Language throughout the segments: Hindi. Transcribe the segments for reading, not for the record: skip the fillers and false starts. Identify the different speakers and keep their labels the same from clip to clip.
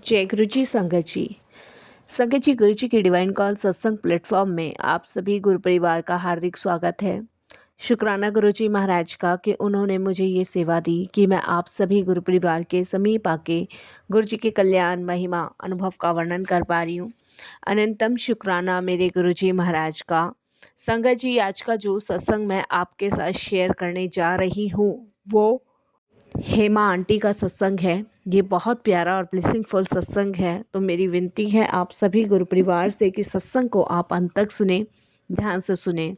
Speaker 1: जय गुरु जी संगत जी। संगत जी, गुरु जी की डिवाइन कॉल सत्संग प्लेटफॉर्म में आप सभी गुरु परिवार का हार्दिक स्वागत है। शुक्राना गुरु जी महाराज का कि उन्होंने मुझे ये सेवा दी कि मैं आप सभी गुरु परिवार के समीप आके गुरु जी के कल्याण महिमा अनुभव का वर्णन कर पा रही हूँ। अनंतम शुक्राना मेरे गुरु जी महाराज का। संगत जी, आज का जो सत्संग मैं आपके साथ शेयर करने जा रही हूँ वो हेमा आंटी का सत्संग है। ये बहुत प्यारा और ब्लेसिंगफुल सत्संग है, तो मेरी विनती है आप सभी गुरु परिवार से कि सत्संग को आप अंत तक सुने, ध्यान से सुने।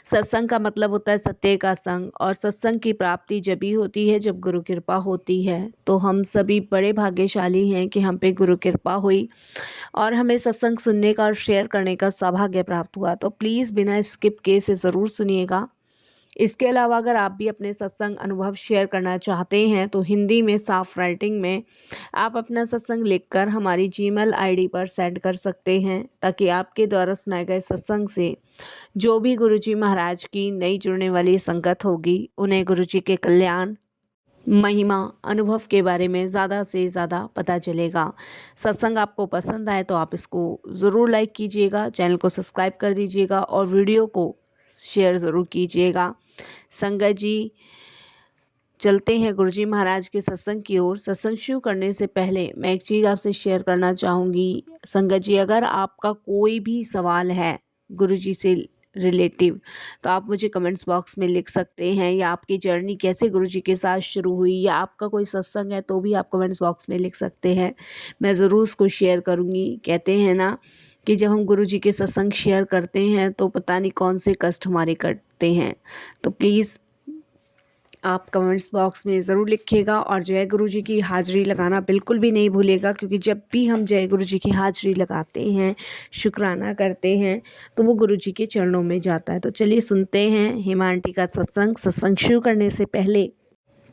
Speaker 1: सत्संग का मतलब होता है सत्य का संग, और सत्संग की प्राप्ति जब ही होती है जब गुरु कृपा होती है। तो हम सभी बड़े भाग्यशाली हैं कि हम पे गुरु कृपा हुई और हमें सत्संग सुनने का और शेयर करने का सौभाग्य प्राप्त हुआ। तो प्लीज़ बिना स्किप किए से ज़रूर सुनिएगा। इसके अलावा अगर आप भी अपने सत्संग अनुभव शेयर करना चाहते हैं तो हिंदी में साफ राइटिंग में आप अपना सत्संग लिखकर हमारी जीमेल आईडी पर सेंड कर सकते हैं, ताकि आपके द्वारा सुनाए गए सत्संग से जो भी गुरुजी महाराज की नई जुड़ने वाली संगत होगी उन्हें गुरुजी के कल्याण महिमा अनुभव के बारे में ज़्यादा से ज़्यादा पता चलेगा। सत्संग आपको पसंद आए तो आप इसको ज़रूर लाइक कीजिएगा, चैनल को सब्सक्राइब कर दीजिएगा और वीडियो को शेयर ज़रूर कीजिएगा। संगत जी, चलते हैं गुरुजी महाराज के सत्संग की ओर। सत्संग शुरू करने से पहले मैं एक चीज़ आपसे शेयर करना चाहूँगी। संगत जी, अगर आपका कोई भी सवाल है गुरुजी से रिलेटिव तो आप मुझे कमेंट्स बॉक्स में लिख सकते हैं, या आपकी जर्नी कैसे गुरुजी के साथ शुरू हुई, या आपका कोई सत्संग है तो भी आप कमेंट्स बॉक्स में लिख सकते हैं। मैं ज़रूर उसको शेयर करूँगी। कहते हैं ना कि जब हम गुरुजी के सत्संग शेयर करते हैं तो पता नहीं कौन से कष्ट हमारे कटते हैं। तो प्लीज़ आप कमेंट्स बॉक्स में ज़रूर लिखिएगा और जय गुरु जी की हाज़िरी लगाना बिल्कुल भी नहीं भूलिएगा, क्योंकि जब भी हम जय गुरु जी की हाज़िरी लगाते हैं, शुक्राना करते हैं, तो वो गुरु जी के चरणों में जाता है। तो चलिए सुनते हैं हेमा आंटी का सत्संग। सत्संग शुरू करने से पहले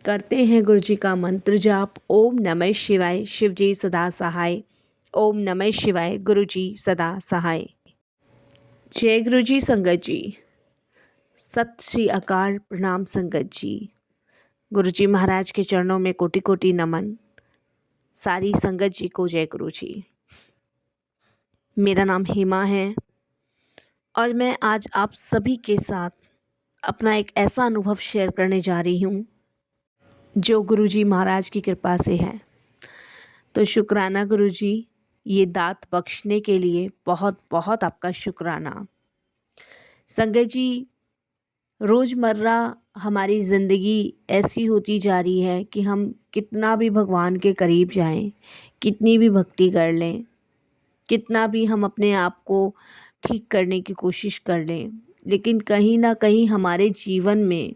Speaker 1: करते हैं गुरु जी का मंत्र जाप। ओम नमः शिवाय, शिव जी सदा सहाय। ओम नमः शिवाय, गुरु जी सदा सहाय। जय गुरु जी संगत जी। सत श्री अकाल, प्रणाम संगत जी। गुरुजी महाराज के चरणों में कोटि कोटि नमन। सारी संगत जी को जय गुरु जी। मेरा नाम हेमा है और मैं आज आप सभी के साथ अपना एक ऐसा अनुभव शेयर करने जा रही हूँ जो गुरुजी महाराज की कृपा से है। तो शुक्राना गुरुजी, ये दात बख्शने के लिए बहुत बहुत आपका शुक्राना। संगत जी, रोज़मर्रा हमारी ज़िंदगी ऐसी होती जा रही है कि हम कितना भी भगवान के करीब जाएं, कितनी भी भक्ति कर लें, कितना भी हम अपने आप को ठीक करने की कोशिश कर लें, लेकिन कहीं ना कहीं हमारे जीवन में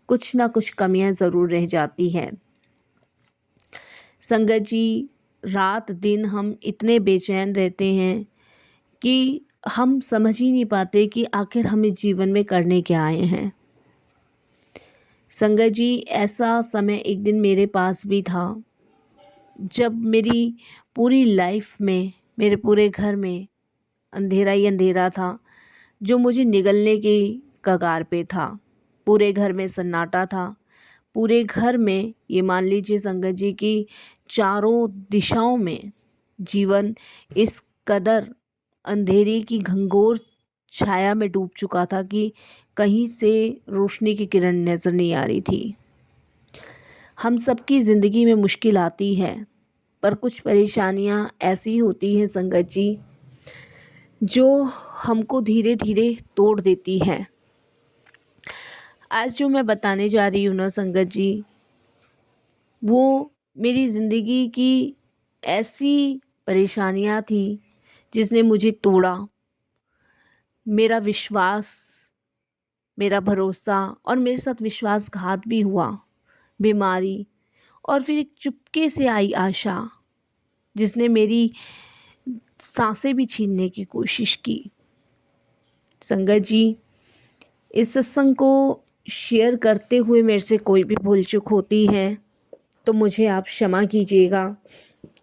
Speaker 1: कुछ ना कुछ कमियां ज़रूर रह जाती हैं। संगत जी, रात दिन हम इतने बेचैन रहते हैं कि हम समझ ही नहीं पाते कि आखिर हम इस जीवन में करने क्या आए हैं। संगत जी, ऐसा समय एक दिन मेरे पास भी था जब मेरी पूरी लाइफ में, मेरे पूरे घर में अंधेरा ही अंधेरा था, जो मुझे निगलने की कगार पे था। पूरे घर में सन्नाटा था। पूरे घर में ये मान लीजिए संगत जी कि चारों दिशाओं में जीवन इस कदर अंधेरे की घंघोर छाया में डूब चुका था कि कहीं से रोशनी की किरण नज़र नहीं आ रही थी। हम सबकी ज़िंदगी में मुश्किल आती है, पर कुछ परेशानियां ऐसी होती हैं संगत जी जो हमको धीरे धीरे तोड़ देती है। आज जो मैं बताने जा रही हूँ ना संगत जी, वो मेरी ज़िंदगी की ऐसी परेशानियां थी जिसने मुझे तोड़ा। मेरा विश्वास, मेरा भरोसा और मेरे साथ विश्वासघात भी हुआ। बीमारी और फिर एक चुपके से आई आशा जिसने मेरी सांसें भी छीनने की कोशिश की। संगत जी, इस सत्संग को शेयर करते हुए मेरे से कोई भी भूल चूक होती है तो मुझे आप क्षमा कीजिएगा,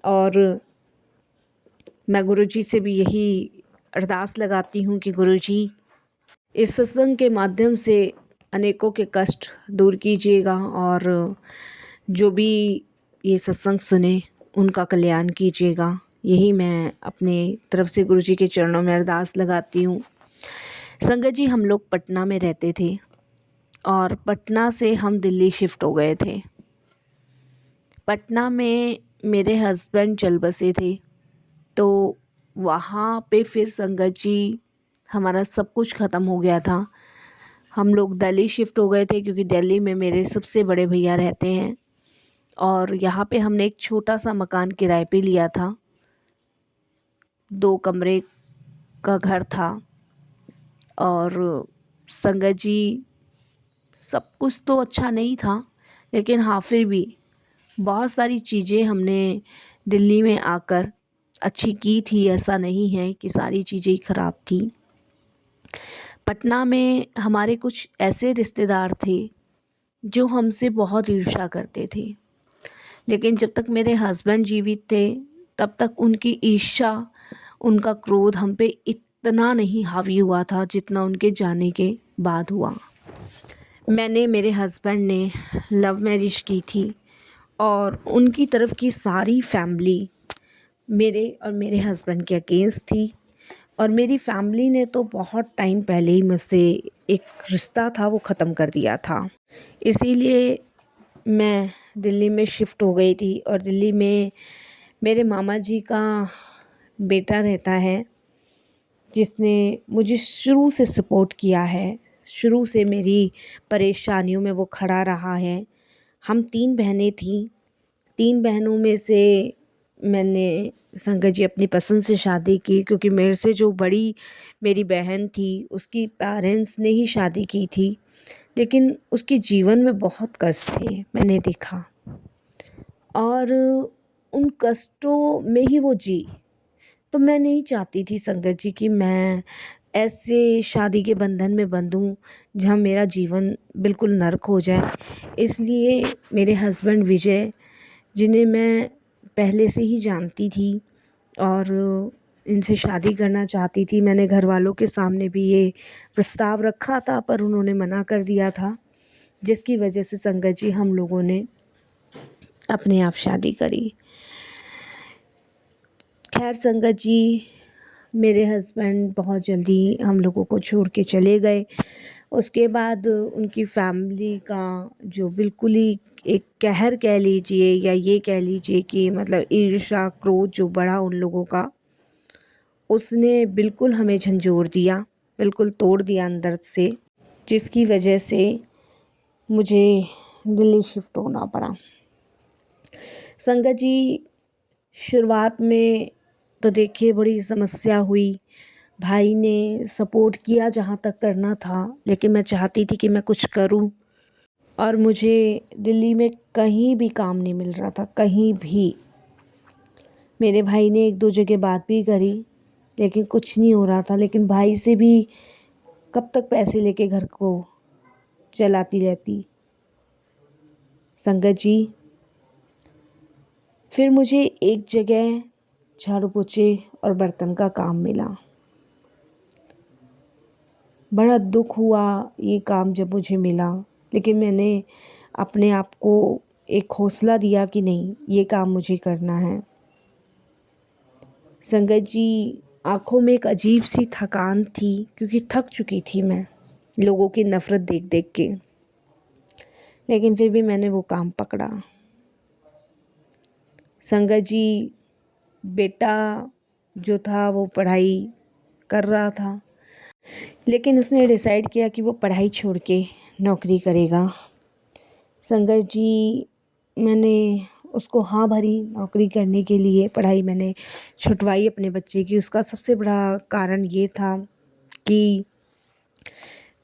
Speaker 1: और मैं गुरुजी से भी यही अरदास लगाती हूँ कि गुरुजी इस सत्संग के माध्यम से अनेकों के कष्ट दूर कीजिएगा, और जो भी ये सत्संग सुने उनका कल्याण कीजिएगा। यही मैं अपने तरफ से गुरुजी के चरणों में अरदास लगाती हूँ। संगत जी, हम लोग पटना में रहते थे और पटना से हम दिल्ली शिफ्ट हो गए थे। पटना में मेरे हस्बैंड चल बसे थे, तो वहाँ पे फिर संगत जी हमारा सब कुछ ख़त्म हो गया था। हम लोग दिल्ली शिफ्ट हो गए थे क्योंकि दिल्ली में मेरे सबसे बड़े भैया रहते हैं और यहाँ पे हमने एक छोटा सा मकान किराए पे लिया था। 2 कमरे का घर था और संगत जी सब कुछ तो अच्छा नहीं था, लेकिन हाँ फिर भी बहुत सारी चीज़ें हमने दिल्ली में आकर अच्छी की थी। ऐसा नहीं है कि सारी चीज़ें ही ख़राब थी। पटना में हमारे कुछ ऐसे रिश्तेदार थे जो हमसे बहुत ईर्ष्या करते थे, लेकिन जब तक मेरे हस्बैंड जीवित थे तब तक उनकी ईर्ष्या, उनका क्रोध हम पे इतना नहीं हावी हुआ था जितना उनके जाने के बाद हुआ। मैंने, मेरे हस्बैंड ने लव मैरिज की थी और उनकी तरफ की सारी फैमिली मेरे और मेरे हस्बैंड के अगेंस्ट थी और मेरी फैमिली ने तो बहुत टाइम पहले ही मुझसे एक रिश्ता था वो ख़त्म कर दिया था। इसीलिए मैं दिल्ली में शिफ्ट हो गई थी और दिल्ली में मेरे मामा जी का बेटा रहता है जिसने मुझे शुरू से सपोर्ट किया है, शुरू से मेरी परेशानियों में वो खड़ा रहा है। हम 3 बहनें थीं, 3 बहनों में से मैंने संगत जी अपनी पसंद से शादी की क्योंकि मेरे से जो बड़ी मेरी बहन थी उसकी पेरेंट्स ने ही शादी की थी, लेकिन उसके जीवन में बहुत कष्ट थे, मैंने देखा और उन कष्टों में ही वो जी। तो मैं नहीं चाहती थी संगत जी कि मैं ऐसे शादी के बंधन में बंधूं जहाँ मेरा जीवन बिल्कुल नर्क हो जाए। इसलिए मेरे हस्बैंड विजय, जिन्हें मैं पहले से ही जानती थी और इनसे शादी करना चाहती थी, मैंने घर वालों के सामने भी ये प्रस्ताव रखा था पर उन्होंने मना कर दिया था, जिसकी वजह से संगत जी हम लोगों ने अपने आप शादी करी। खैर संगत जी, मेरे हस्बैंड बहुत जल्दी हम लोगों को छोड़ के चले गए। उसके बाद उनकी फैमिली का जो बिल्कुल ही एक कहर कह लीजिए या ये कह लीजिए कि मतलब ईर्ष्या, क्रोध जो बढ़ा उन लोगों का, उसने बिल्कुल हमें झंझोर दिया, बिल्कुल तोड़ दिया अंदर से, जिसकी वजह से मुझे दिल्ली शिफ्ट होना पड़ा। संगत जी, शुरुआत में तो देखिए बड़ी समस्या हुई। भाई ने सपोर्ट किया जहाँ तक करना था, लेकिन मैं चाहती थी कि मैं कुछ करूँ और मुझे दिल्ली में कहीं भी काम नहीं मिल रहा था, कहीं भी। मेरे भाई ने 1-2 जगह बात भी करी लेकिन कुछ नहीं हो रहा था, लेकिन भाई से भी कब तक पैसे लेके घर को चलाती रहती। संगत जी, फिर मुझे एक जगह झाड़ू पोछे और बर्तन का काम मिला। बड़ा दुख हुआ ये काम जब मुझे मिला, लेकिन मैंने अपने आप को एक हौसला दिया कि नहीं, ये काम मुझे करना है। संगत जी, आँखों में एक अजीब सी थकान थी क्योंकि थक चुकी थी मैं लोगों की नफ़रत देख देख के, लेकिन फिर भी मैंने वो काम पकड़ा। संगत जी, बेटा जो था वो पढ़ाई कर रहा था, लेकिन उसने डिसाइड किया कि वो पढ़ाई छोड़ के नौकरी करेगा। संगत जी, मैंने उसको हाँ भरी नौकरी करने के लिए। पढ़ाई मैंने छुटवाई अपने बच्चे की। उसका सबसे बड़ा कारण ये था कि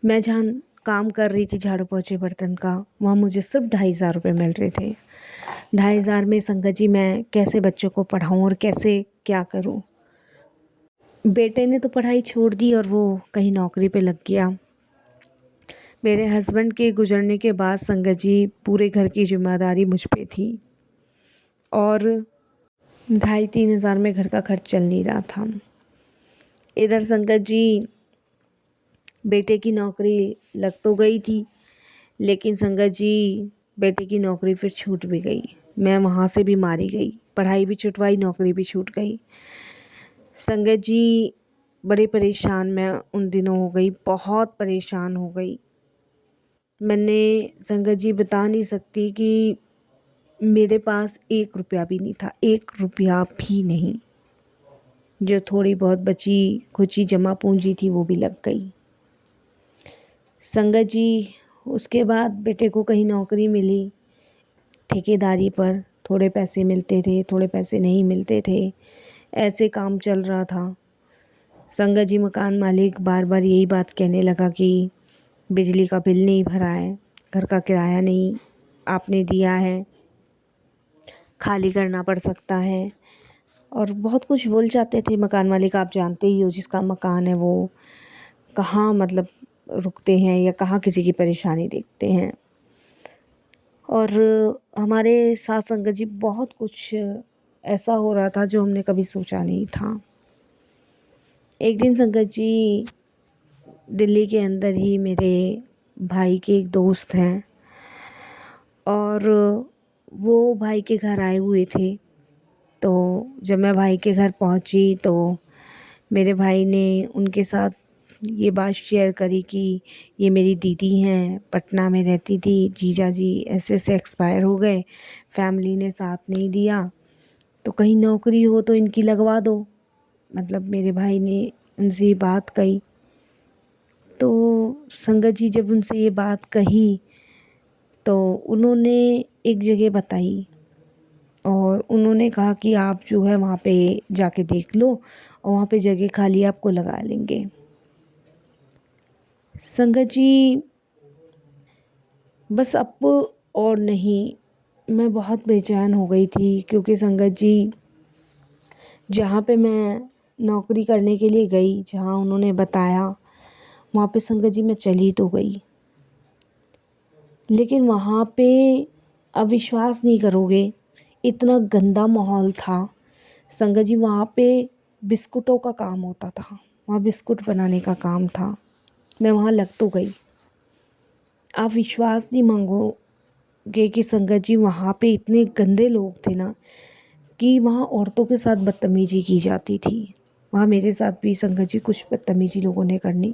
Speaker 1: मैं जहाँ काम कर रही थी झाड़ू पोछे बर्तन का, वहाँ मुझे सिर्फ 2,500 रुपये मिल रहे थे। 2,500 में संगत जी मैं कैसे बच्चों को पढ़ाऊँ और कैसे क्या करूँ। बेटे ने तो पढ़ाई छोड़ दी और वो कहीं नौकरी पे लग गया। मेरे हस्बैंड के गुजरने के बाद संगत जी पूरे घर की जिम्मेदारी मुझ पे थी और 2,500-3 हज़ार में घर का खर्च चल नहीं रहा था। इधर संगत जी, बेटे की नौकरी लग तो गई थी, लेकिन संगत जी बेटे की नौकरी फिर छूट भी गई। मैं वहाँ से भी मारी गई, पढ़ाई भी छुटवाई, नौकरी भी छूट गई। संगत जी बड़े परेशान मैं उन दिनों हो गई, बहुत परेशान हो गई। मैंने संगत जी बता नहीं सकती कि मेरे पास 1 रुपया भी नहीं था, 1 रुपया भी नहीं। जो थोड़ी बहुत बची खुची जमा पूंजी थी वो भी लग गई। संगत जी उसके बाद बेटे को कहीं नौकरी मिली, ठेकेदारी पर थोड़े पैसे मिलते थे, थोड़े पैसे नहीं मिलते थे, ऐसे काम चल रहा था। संगत जी मकान मालिक बार बार यही बात कहने लगा कि बिजली का बिल नहीं भरा है, घर का किराया नहीं आपने दिया है, खाली करना पड़ सकता है, और बहुत कुछ बोल जाते थे। मकान मालिक आप जानते ही हो, जिसका मकान है वो कहाँ मतलब रुकते हैं या कहाँ किसी की परेशानी देखते हैं। और हमारे साथ संगत जी बहुत कुछ ऐसा हो रहा था जो हमने कभी सोचा नहीं था। एक दिन संगत जी दिल्ली के अंदर ही मेरे भाई के एक दोस्त हैं, और वो भाई के घर आए हुए थे। तो जब मैं भाई के घर पहुंची तो मेरे भाई ने उनके साथ ये बात शेयर करी कि ये मेरी दीदी हैं, पटना में रहती थी, जीजा जी ऐसे ऐसे एक्सपायर हो गए, फैमिली ने साथ नहीं दिया, तो कहीं नौकरी हो तो इनकी लगवा दो। मतलब मेरे भाई ने उनसे ये बात कही। तो संगत जी जब उनसे ये बात कही तो उन्होंने एक जगह बताई, और उन्होंने कहा कि आप जो है वहाँ पे जाके देख लो, और वहाँ पे जगह खाली आपको लगा लेंगे। संगत जी बस अब और नहीं, मैं बहुत बेचैन हो गई थी, क्योंकि संगत जी जहाँ पे मैं नौकरी करने के लिए गई, जहाँ उन्होंने बताया, वहाँ पे संगत जी मैं चली तो गई, लेकिन वहाँ पे अब विश्वास नहीं करोगे, इतना गंदा माहौल था। संगत जी वहाँ पे बिस्कुटों का काम होता था, वहाँ बिस्कुट बनाने का काम था। मैं वहाँ लग तो गई, आप विश्वास नहीं मांगोगे कि संगत जी वहाँ पे इतने गंदे लोग थे ना, कि वहाँ औरतों के साथ बदतमीजी की जाती थी। वहाँ मेरे साथ भी संगत जी कुछ बदतमीजी लोगों ने करनी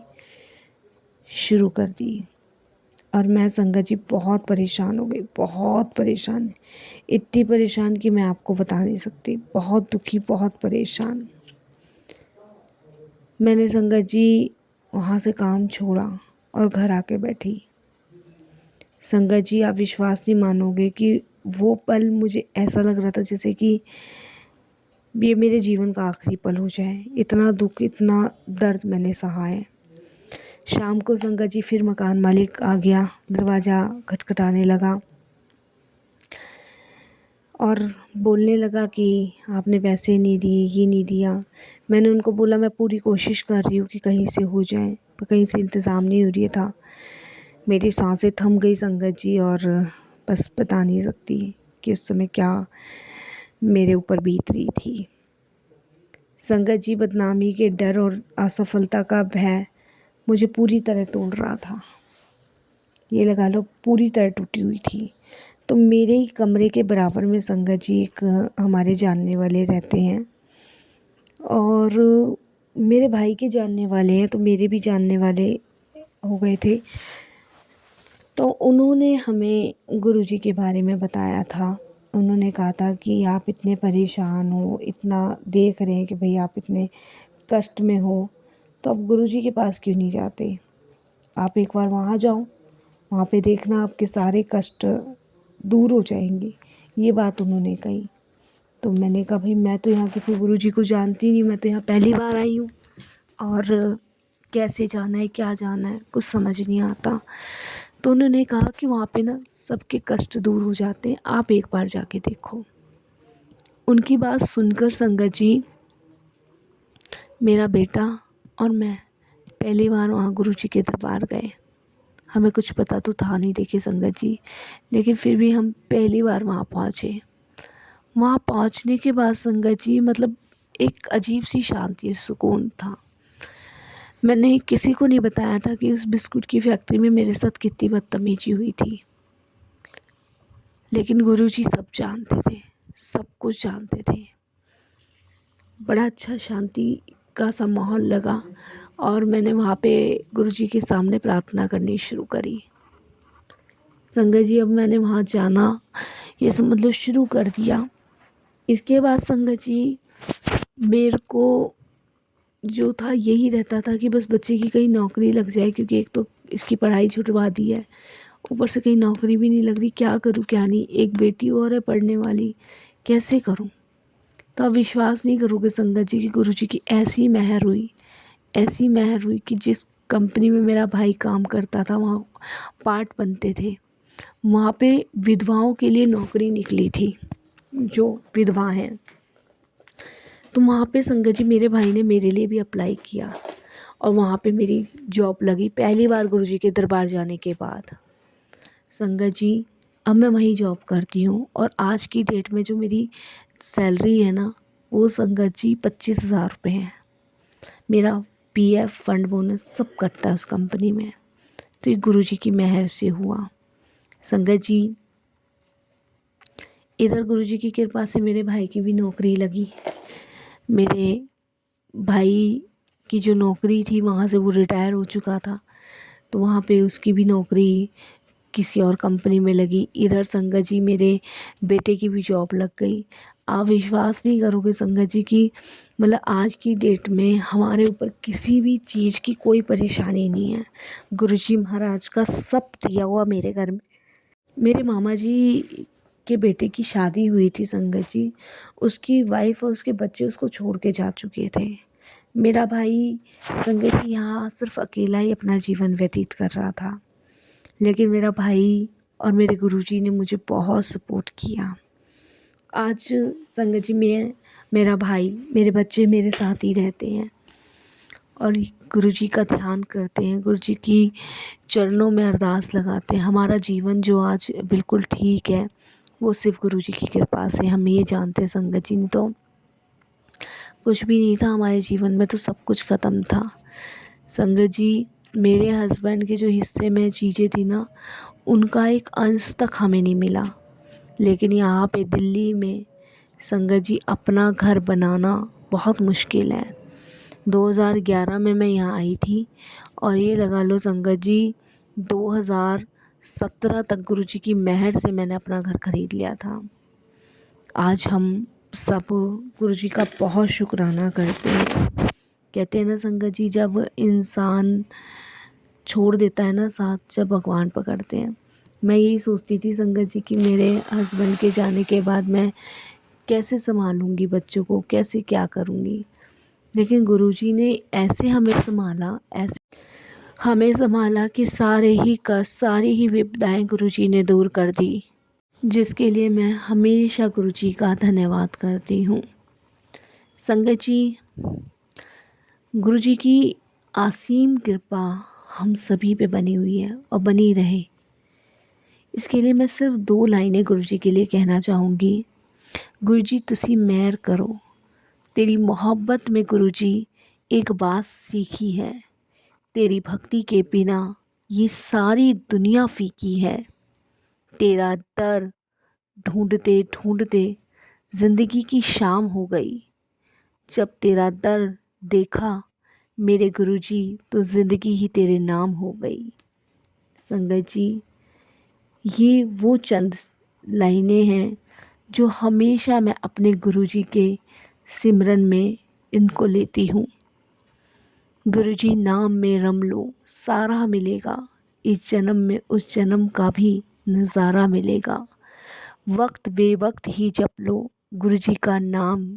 Speaker 1: शुरू कर दी, और मैं संगत जी बहुत परेशान हो गई, बहुत परेशान, इतनी परेशान कि मैं आपको बता नहीं सकती, बहुत दुखी, बहुत परेशान। मैंने संगत जी वहाँ से काम छोड़ा और घर आके बैठी। संगत जी आप विश्वास नहीं मानोगे कि वो पल मुझे ऐसा लग रहा था जैसे कि ये मेरे जीवन का आखिरी पल हो जाए। इतना दुख, इतना दर्द मैंने सहा है। शाम को संगत जी फिर मकान मालिक आ गया, दरवाज़ा खटखटाने लगा और बोलने लगा कि आपने पैसे नहीं दिए, ये नहीं दिया। मैंने उनको बोला मैं पूरी कोशिश कर रही हूँ कि कहीं से हो जाए, पर कहीं से इंतज़ाम नहीं हो रही था। मेरी सांसें थम गई संगत जी, और बस बता नहीं सकती कि उस समय क्या मेरे ऊपर बीत रही थी। संगत जी बदनामी के डर और असफलता का भय मुझे पूरी तरह तोड़ रहा था, ये लगा लो पूरी तरह टूटी हुई थी। तो मेरे ही कमरे के बराबर में संगत जी एक हमारे जानने वाले रहते हैं, और मेरे भाई के जानने वाले हैं, तो मेरे भी जानने वाले हो गए थे। तो उन्होंने हमें गुरुजी के बारे में बताया था। उन्होंने कहा था कि आप इतने परेशान हो, इतना देख रहे हैं कि भाई आप इतने कष्ट में हो, तो आप गुरुजी के पास क्यों नहीं जाते? आप एक बार वहाँ जाओ, वहाँ पे देखना आपके सारे कष्ट दूर हो जाएंगे। ये बात उन्होंने कही। तो मैंने कहा भाई मैं तो यहाँ किसी गुरुजी को जानती नहीं, मैं तो यहाँ पहली बार आई हूँ, और कैसे जाना है, क्या जाना है, कुछ समझ नहीं आता। तो उन्होंने कहा कि वहाँ पे ना सबके कष्ट दूर हो जाते हैं, आप एक बार जाके देखो। उनकी बात सुनकर संगत जी, मेरा बेटा और मैं पहली बार वहाँ गुरुजी के दरबार गए। हमें कुछ पता तो था नहीं देखिए संगत जी, लेकिन फिर भी हम पहली बार वहाँ पहुँचे। वहाँ पहुँचने के बाद संगत जी मतलब एक अजीब सी शांति, सुकून था। मैंने किसी को नहीं बताया था कि उस बिस्कुट की फैक्ट्री में मेरे साथ कितनी बदतमीजी हुई थी, लेकिन गुरुजी सब जानते थे, सब कुछ जानते थे। बड़ा अच्छा शांति का सा माहौल लगा और मैंने वहाँ पे गुरुजी के सामने प्रार्थना करनी शुरू करी। संगत जी, अब मैंने वहाँ जाना ये समझ लो शुरू कर दिया। इसके बाद संगत जी मेरे को जो था यही रहता था कि बस बच्चे की कहीं नौकरी लग जाए, क्योंकि एक तो इसकी पढ़ाई छुटवा दी है, ऊपर से कहीं नौकरी भी नहीं लग रही, क्या करूँ क्या नहीं, एक बेटी और है पढ़ने वाली, कैसे करूँ। तो आप विश्वास नहीं करोगे संगत जी कि गुरुजी की ऐसी मेहर हुई, ऐसी मेहर हुई कि जिस कंपनी में मेरा भाई काम करता था वहाँ पार्ट बनते थे, वहाँ पे विधवाओं के लिए नौकरी निकली थी, जो विधवा हैं। तो वहाँ पे संगत जी मेरे भाई ने मेरे लिए भी अप्लाई किया और वहाँ पे मेरी जॉब लगी पहली बार गुरुजी के दरबार जाने के बाद। संगत जी अब मैं वहीं जॉब करती हूँ और आज की डेट में जो मेरी सैलरी है ना, वो संगत जी 25,000 रुपये है। मेरा पीएफ फंड बोनस सब कटता है उस कंपनी में। तो ये गुरुजी की मेहर से हुआ। संगत जी इधर गुरुजी की कृपा से मेरे भाई की भी नौकरी लगी। मेरे भाई की जो नौकरी थी वहाँ से वो रिटायर हो चुका था, तो वहाँ पे उसकी भी नौकरी किसी और कंपनी में लगी। इधर संगत जी मेरे बेटे की भी जॉब लग गई। आप विश्वास नहीं करोगे संगत जी कि मतलब आज की डेट में हमारे ऊपर किसी भी चीज़ की कोई परेशानी नहीं है। गुरुजी महाराज का सब दिया हुआ मेरे घर में। मेरे मामा जी के बेटे की शादी हुई थी संगत जी, उसकी वाइफ और उसके बच्चे उसको छोड़ के जा चुके थे। मेरा भाई संगत जी यहाँ सिर्फ अकेला ही अपना जीवन व्यतीत कर रहा था, लेकिन मेरा भाई और मेरे गुरुजी ने मुझे बहुत सपोर्ट किया। आज संगत जी मेरा भाई मेरे बच्चे मेरे साथ ही रहते हैं और गुरुजी का ध्यान करते हैं, गुरुजी की चरणों में अरदास लगाते हैं। हमारा जीवन जो आज बिल्कुल ठीक है वो सिर्फ गुरुजी की कृपा से। हम ये जानते हैं संगत जी, नहीं तो कुछ भी नहीं था हमारे जीवन में, तो सब कुछ ख़त्म था। संगत जी मेरे हस्बैंड के जो हिस्से में चीज़ें थी ना, उनका एक अंश तक हमें नहीं मिला। लेकिन यहाँ पे दिल्ली में संगत जी अपना घर बनाना बहुत मुश्किल है। 2011 में मैं यहाँ आई थी और ये लगा लो संगत जी 2017 तक गुरुजी की मेहर से मैंने अपना घर खरीद लिया था। आज हम सब गुरुजी का बहुत शुक्राना करते हैं। कहते हैं ना संगत जी, जब इंसान छोड़ देता है ना साथ, जब भगवान पकड़ते हैं। मैं यही सोचती थी संगत जी कि मेरे हस्बैंड के जाने के बाद मैं कैसे संभालूंगी बच्चों को, कैसे क्या करूंगी। लेकिन गुरुजी ने ऐसे हमें संभाला, ऐसे हमें संभाला कि सारे ही कष्ट, सारी ही विपदाएं गुरुजी ने दूर कर दी, जिसके लिए मैं हमेशा गुरुजी का धन्यवाद करती हूँ। संगत जी गुरुजी की असीम कृपा हम सभी पे बनी हुई है और बनी रहे। इसके लिए मैं सिर्फ 2 लाइनें गुरुजी के लिए कहना चाहूँगी। गुरुजी तुसी मेहर करो, तेरी मोहब्बत में गुरुजी एक बात सीखी है, तेरी भक्ति के बिना ये सारी दुनिया फीकी है। तेरा दर ढूंढते ढूंढते ज़िंदगी की शाम हो गई, जब तेरा दर देखा मेरे गुरुजी तो ज़िंदगी ही तेरे नाम हो गई। संगत जी ये वो चंद लाइनें हैं जो हमेशा मैं अपने गुरुजी के सिमरन में इनको लेती हूँ। गुरुजी नाम में रम लो, सारा मिलेगा, इस जन्म में उस जन्म का भी नज़ारा मिलेगा। वक्त बेवक्त ही जप लो गुरुजी का नाम,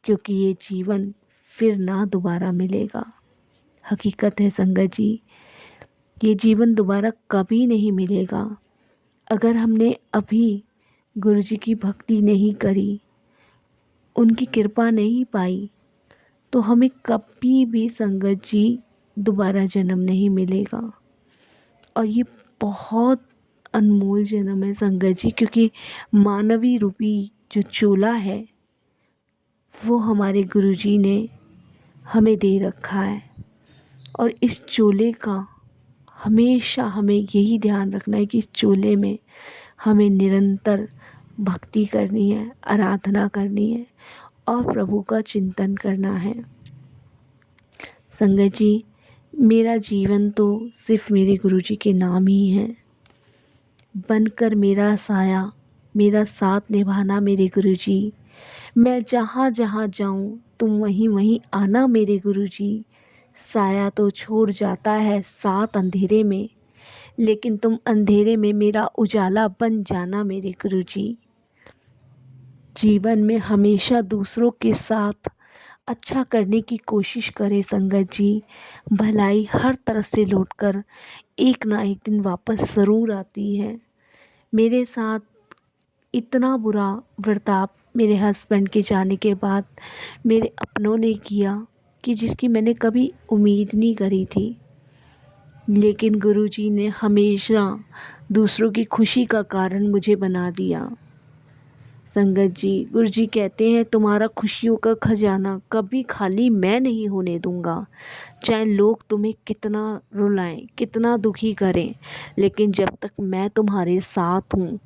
Speaker 1: क्योंकि ये जीवन फिर ना दोबारा मिलेगा। हकीकत है संगत जी, ये जीवन दोबारा कभी नहीं मिलेगा। अगर हमने अभी गुरुजी की भक्ति नहीं करी, उनकी कृपा नहीं पाई, तो हमें कभी भी संगत जी दोबारा जन्म नहीं मिलेगा। और ये बहुत अनमोल जन्म है संगत जी, क्योंकि मानवी रूपी जो चोला है वो हमारे गुरुजी ने हमें दे रखा है। और इस चोले का हमेशा हमें यही ध्यान रखना है कि इस चोले में हमें निरंतर भक्ति करनी है, आराधना करनी है और प्रभु का चिंतन करना है। संगत जी, मेरा जीवन तो सिर्फ मेरे गुरुजी के नाम ही है। बनकर मेरा साया, मेरा साथ निभाना मेरे गुरुजी। मैं जहाँ जहाँ जाऊँ तुम वहीं वहीं आना मेरे गुरुजी। साया तो छोड़ जाता है साथ अंधेरे में, लेकिन तुम अंधेरे में मेरा उजाला बन जाना मेरे गुरुजी। जीवन में हमेशा दूसरों के साथ अच्छा करने की कोशिश करें संगत जी। भलाई हर तरफ से लौटकर एक ना एक दिन वापस ज़रूर आती है। मेरे साथ इतना बुरा बर्ताव मेरे हस्बैंड के जाने के बाद मेरे अपनों ने किया कि जिसकी मैंने कभी उम्मीद नहीं करी थी। लेकिन गुरुजी ने हमेशा दूसरों की खुशी का कारण मुझे बना दिया। संगत जी, गुरुजी कहते हैं तुम्हारा खुशियों का खजाना कभी खाली मैं नहीं होने दूंगा। चाहे लोग तुम्हें कितना रुलाएं, कितना दुखी करें, लेकिन जब तक मैं तुम्हारे साथ हूँ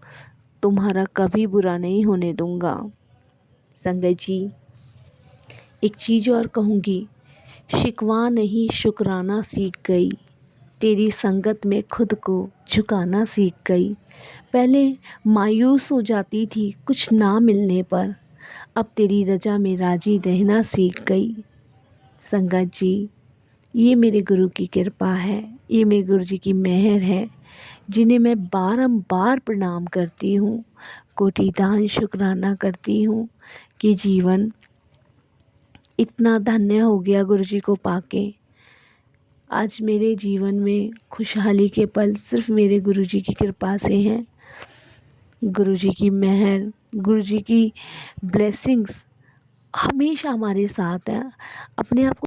Speaker 1: तुम्हारा कभी बुरा नहीं होने दूंगा। संगत जी, एक चीज़ और कहूँगी, शिकवा नहीं शुक्राना सीख गई। तेरी संगत में खुद को झुकाना सीख गई। पहले मायूस हो जाती थी कुछ ना मिलने पर, अब तेरी रजा में राजी रहना सीख गई। संगत जी, ये मेरे गुरु की कृपा है, ये मेरे गुरु जी की मेहर है, जिन्हें मैं बारंबार प्रणाम करती हूँ, कोटिदान शुक्राना करती हूँ कि जीवन इतना धन्य हो गया गुरु जी को पाके। आज मेरे जीवन में खुशहाली के पल सिर्फ मेरे गुरु जी की कृपा से हैं। गुरु जी की मेहर, गुरु जी की ब्लेसिंग्स हमेशा हमारे साथ हैं। अपने आप को